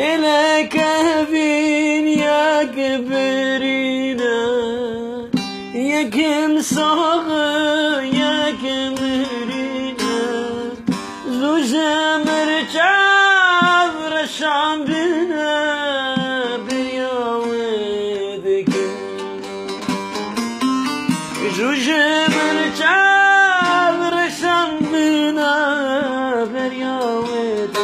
إلك بين يا كبرينا يا كم صاغ يا كبرينا زوجة مرجع رشام بنا برياودك زوجة مرجع رشام بنا برياودك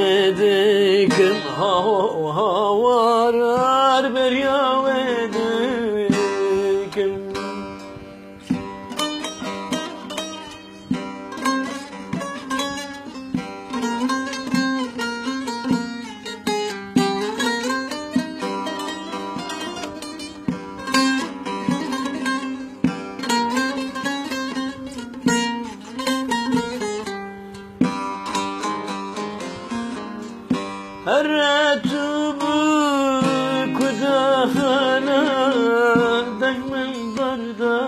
برياودكم هاوار برياودكم هرتو بكداخنا دجمن بردا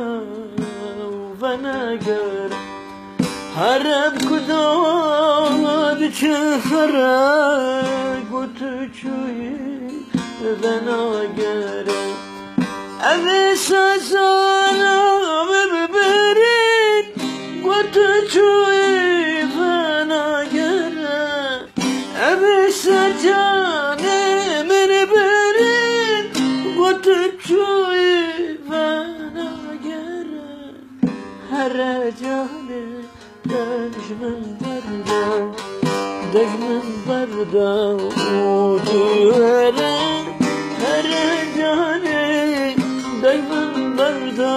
وفناقر هرب كداد چخرق وتچوي فناقر أبي سازانا ببرين وتچوي فناقر أبي سجاني من برين وتجوي فناقر هرجاني دجمن بردا وديولا هرجاني دجمن بردا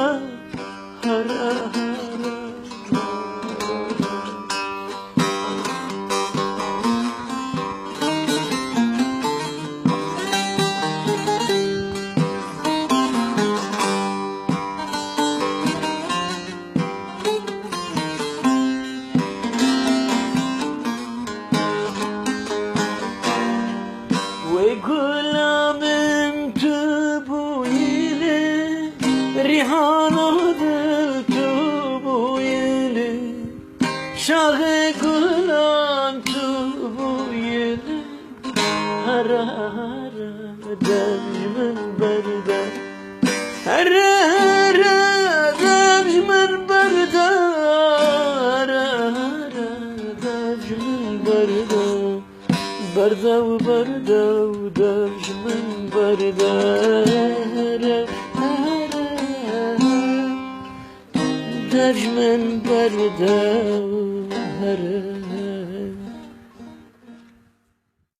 وكلام تبويلي ريحانة تبويلي شاغي كلام تبويلي هرا هرا دجمن بردا هرا هرا دجمن بردا هرا هرا دجمن بردا بردا وبردا ودجمن بردا دجمن بردا